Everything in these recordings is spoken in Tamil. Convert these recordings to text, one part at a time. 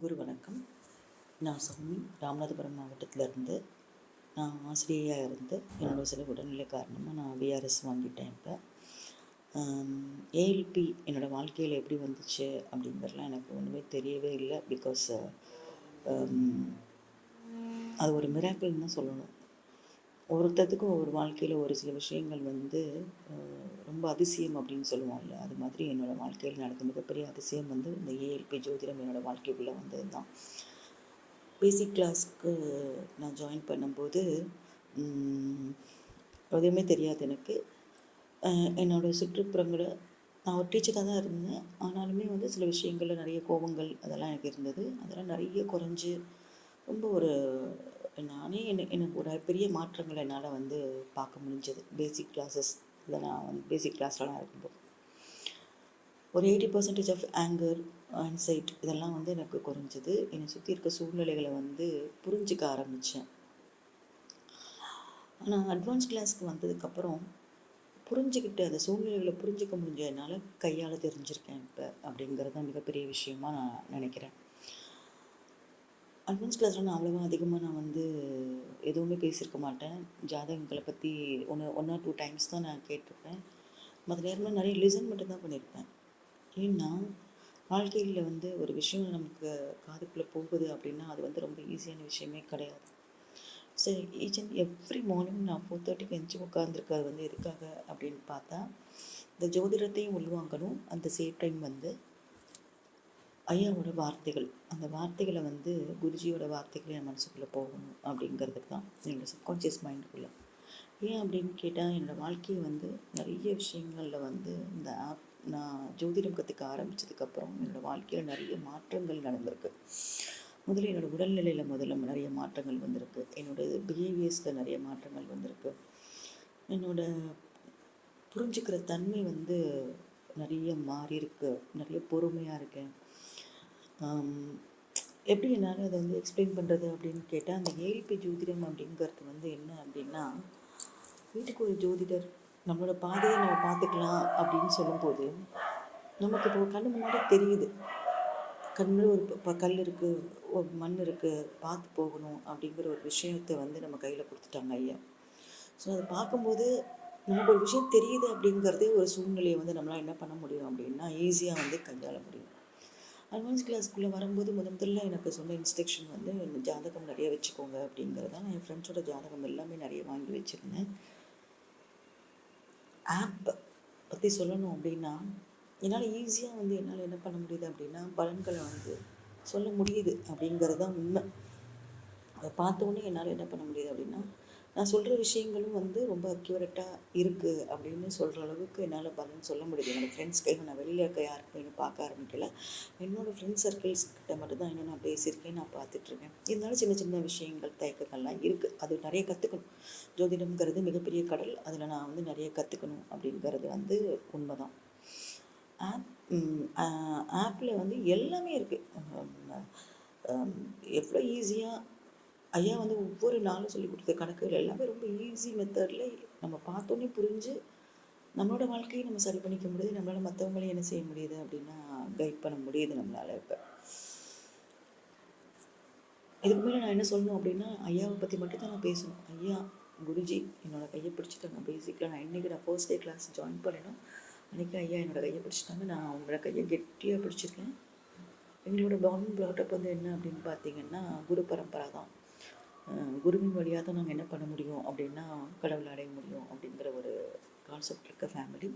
குரு வணக்கம். நான் சௌமி, ராமநாதபுரம் மாவட்டத்திலேருந்து. நான் ஆசிரியையாக இருந்து என்னோடய சில உடல்நிலை காரணமாக நான் விஆர்எஸ் வாங்கிட்டேன். இப்போ ஏஎல்பி என்னோடய வாழ்க்கையில் எப்படி வந்துச்சு அப்படிங்கிறதுலாம் எனக்கு ஒன்றுமே தெரியவே இல்லை. பிகாஸ் அது ஒரு மிராக்கிள்னு தான் சொல்லணும். ஒவ்வொருத்தத்துக்கும் ஒவ்வொரு வாழ்க்கையில் ஒரு சில விஷயங்கள் வந்து ரொம்ப அதிசயம் அப்படின்னு சொல்லுவோம்ல, அது மாதிரி என்னோடய வாழ்க்கையில் நடந்த மிகப்பெரிய அதிசயம் வந்து இந்த ஏஎல்பி ஜோதிடம் என்னோடய வாழ்க்கைக்குள்ளே வந்தது தான். பேசிக் கிளாஸ்க்கு நான் ஜாயின் பண்ணும்போது எதுவுமே தெரியாது எனக்கு. என்னோடய சுற்றுப்புறங்களை நான் ஒரு டீச்சராக தான் இருந்தேன். ஆனாலுமே வந்து சில விஷயங்களில் நிறைய கோபங்கள் அதெல்லாம் எனக்கு இருந்தது. அதெல்லாம் நிறைய குறைஞ்சி ரொம்ப ஒரு நானே எனக்கு ஒரு பெரிய மாற்றங்களை என்னால் வந்து பார்க்க முடிஞ்சது. பேசிக் கிளாஸஸில் நான் வந்து பேசிக் கிளாஸ்லாம் இருக்கும்போது ஒரு 80% ஆஃப் ஆங்கர், ஆன்சைட் இதெல்லாம் வந்து எனக்கு குறைஞ்சது. என்னை சுற்றி இருக்க சூழ்நிலைகளை வந்து புரிஞ்சிக்க ஆரம்பித்தேன். ஆனால் அட்வான்ஸ் கிளாஸ்க்கு வந்ததுக்கப்புறம் புரிஞ்சுக்கிட்டு அந்த சூழ்நிலைகளை புரிஞ்சிக்க முடிஞ்ச என்னால் கையால் தெரிஞ்சிருக்கேன் இப்போ அப்படிங்கிறது தான் மிகப்பெரிய விஷயமாக நான் நினைக்கிறேன். அட்வான்ஸ் கிளாஸில் நான் அவ்வளோவா அதிகமாக நான் வந்து எதுவுமே பேசியிருக்க மாட்டேன். ஜாதகங்களை பற்றி ஒன் ஆர் 2 டைம்ஸ் தான் நான் கேட்டிருப்பேன். மற்ற நேரத்தில் நிறைய லிசன் மட்டும் தான் பண்ணியிருப்பேன். ஏன்னா வாழ்க்கையில் வந்து ஒரு விஷயம் நமக்கு காதுக்குள்ளே போகுது அப்படின்னா அது வந்து ரொம்ப ஈஸியான விஷயமே கிடையாது. சரி, ஈச் அண்ட் எவ்ரி மார்னிங் நான் 4:30க்கு எந்திச்சு உட்காந்துருக்கிறது வந்து எதுக்காக அப்படின்னு பார்த்தா, இந்த ஜோதிடத்தையும் உள்வாங்கணும். அந்த சேம் டைம் வந்து ஐயாவோட வார்த்தைகள், அந்த வார்த்தைகளை வந்து குருஜியோட வார்த்தைகளை என் மனசுக்குள்ளே போகணும் அப்படிங்கிறதுக்கு தான் என்னோடய சப்கான்ஷியஸ் மைண்டுக்குள்ளே. ஏன் அப்படின்னு கேட்டால், என்னோடய வாழ்க்கையை வந்து நிறைய விஷயங்களில் வந்து இந்த ஆப் நான் ஜோதிடம் கற்றுக்க ஆரம்பித்ததுக்கப்புறம் என்னோடய வாழ்க்கையில் நிறைய மாற்றங்கள் நடந்திருக்கு. முதல்ல என்னோடய உடல்நிலையில் நிறைய மாற்றங்கள் வந்திருக்கு. என்னோடய பிஹேவியர்ஸில் நிறைய மாற்றங்கள் வந்திருக்கு. என்னோடய புரிஞ்சுக்கிற தன்மை வந்து நிறைய மாறி இருக்கு. நிறைய பொறுமையாக இருக்கேன். எப்படி என்னால் அதை வந்து எக்ஸ்பிளைன் பண்ணுறது அப்படின்னு கேட்டால், அந்த ஏஎல்பி ஜோதிடம் அப்படிங்கிறது வந்து என்ன அப்படின்னா, வீட்டுக்கு ஒரு ஜோதிடர் நம்மளோட பாதையை நம்ம பார்த்துக்கலாம் அப்படின்னு சொல்லும்போது, நமக்கு இப்போ கண்ணு முன்னாடி தெரியுது. கண்ணு ஒரு கல் இருக்குது, ஒரு மண் இருக்குது, பார்த்து போகணும் அப்படிங்கிற ஒரு விஷயத்தை வந்து நம்ம கையில் கொடுத்துட்டாங்க ஐயா. ஸோ அதை பார்க்கும்போது நமக்கு ஒரு விஷயம் தெரியுது அப்படிங்கிறதே ஒரு சூழ்நிலையை வந்து நம்மளால் என்ன பண்ண முடியும் அப்படின்னா ஈஸியாக வந்து கையாள முடியும். அட்வான்ஸ் கிளாஸ்க்குள்ளே வரும்போது முதல்ல எனக்கு சொன்ன இன்ஸ்ட்ரக்ஷன் வந்து ஜாதகம் நிறைய வச்சுக்கோங்க அப்படிங்கிறதான். நான் என் ஃப்ரெண்ட்ஸோட ஜாதகம் எல்லாமே நிறைய வாங்கி வச்சுருந்தேன். ஆப் பற்றி சொல்லணும் அப்படின்னா, என்னால் ஈஸியாக வந்து என்னால் என்ன பண்ண முடியுது அப்படின்னா, பலன்களை வந்து சொல்ல முடியுது அப்படிங்கிறது தான் உண்மை. அதை பார்த்தோன்னே என்னால் என்ன பண்ண முடியுது அப்படின்னா, நான் சொல்கிற விஷயங்களும் வந்து ரொம்ப அக்யூரேட்டாக இருக்குது அப்படின்னு சொல்கிற அளவுக்கு என்னால் பலன் சொல்ல முடியுது. என்னோடய ஃப்ரெண்ட்ஸ் கையில் நான் வெளியில் இருக்க யாருக்கும் இன்னும் பார்க்க ஆரம்பிக்கலை. என்னோடய ஃப்ரெண்ட்ஸ் சர்க்கிள்ஸ்கிட்ட மட்டும்தான் இன்னும் நான் பேசியிருக்கேன், நான் பார்த்துட்ருக்கேன். இருந்தாலும் சின்ன சின்ன விஷயங்கள் தயக்கங்கள்லாம் இருக்குது. அது நிறைய கற்றுக்கணும். ஜோதிடம்ங்கிறது மிகப்பெரிய கடல். அதில் நான் வந்து நிறைய கற்றுக்கணும் அப்படிங்கிறது வந்து உண்மை தான். ஆப்பில் வந்து எல்லாமே இருக்குது. எவ்வளோ ஈஸியாக ஐயா வந்து ஒவ்வொரு நாளும் சொல்லி கொடுத்த கணக்குகள் எல்லாமே ரொம்ப ஈஸி மெத்தடில் நம்ம பார்த்தோன்னே புரிஞ்சு நம்மளோட வாழ்க்கையை நம்ம சரி பண்ணிக்க முடியுது. நம்மளால் மற்றவங்களையும் என்ன செய்ய முடியுது அப்படின்னா கைட் பண்ண முடியுது நம்மளால். இப்போ இதுக்கு மேலே நான் என்ன சொல்லணும் அப்படின்னா, ஐயாவை பற்றி மட்டும் தான் நான் பேசணும். ஐயா குருஜி என்னோடய கையை பிடிச்சிட்டாங்க. பேசிக்கில் நான் இன்றைக்கி நான் ஃபர்ஸ்ட் டே கிளாஸ் ஜாயின் பண்ணினோம். அன்றைக்கி ஐயா என்னோடய கையை பிடிச்சிட்டாங்க. நான் அவங்களோட கையை கெட்டியாக பிடிச்சிருக்கேன். எங்களோட ப்ராட்டப் வந்து என்ன அப்படின்னு பார்த்தீங்கன்னா, குரு பரம்பரை தான். குருவின் வழியாக தான் நாங்கள் என்ன பண்ண முடியும் அப்படின்னா கடவுளை அடைய முடியும் அப்படிங்கிற ஒரு கான்செப்ட் இருக்க ஃபேமிலி.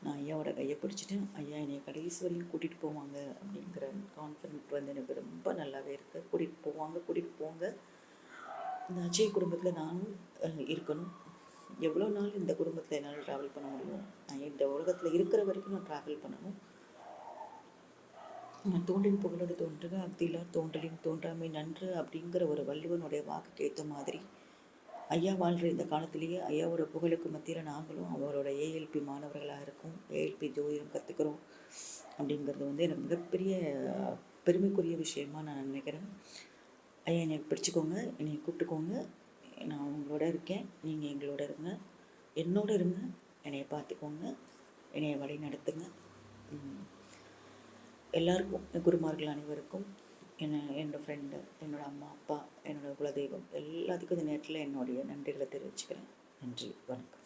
நான் ஐயாவோட கையை பிடிச்சிட்டேன். ஐயா என்னை கடைசி வரையும் கூட்டிகிட்டு போவாங்க அப்படிங்கிற கான்ஃபிடென்ட் வந்து எனக்கு ரொம்ப நல்லாவே இருக்குது. கூட்டிகிட்டு போங்க. இந்த அஜய் குடும்பத்தில் நானும் இருக்கணும். எவ்வளோ நாள் இந்த குடும்பத்தில் என்னால் ட்ராவல் பண்ண முடியும், நான் இந்த உலகத்தில் இருக்கிற வரைக்கும் நான் ட்ராவல் பண்ணணும். தோன்றின் புகழோடு தோன்றுக அஃதிலார் தோன்றலின் தோன்றாமை நன்று அப்படிங்கிற ஒரு வள்ளுவனுடைய வாக்குக்கு ஏற்ற மாதிரி ஐயா வாழ்கிற இந்த காலத்திலேயே ஐயாவோட புகழுக்கு மத்தியில் நாங்களும் அவரோட ஏஎல்பி மாணவர்களாக இருக்கோம். ஏஎல்பி ஜோதிடம் கற்றுக்கிறோம் அப்படிங்கிறது வந்து எனக்கு மிகப்பெரிய பெருமைக்குரிய விஷயமாக நான் நினைக்கிறேன். ஐயா என்னை பிடிச்சிக்கோங்க, என்னை கூப்பிட்டுக்கோங்க. நான் உங்களோட இருக்கேன், நீங்கள் எங்களோட இருங்க, என்னோட இருங்க, என்னைய பார்த்துக்கோங்க, என்னைய வழி நடத்துங்க. எல்லாருக்கும், குருமார்கள் அனைவருக்கும் என்னோடய ஃப்ரெண்டு, என்னோடய அம்மா, அப்பா, என்னோடய குலதெய்வம் எல்லாத்துக்கும் இந்த நேரத்தில் என்னுடைய நன்றிகளை தெரிவிச்சுக்கிறேன். நன்றி, வணக்கம்.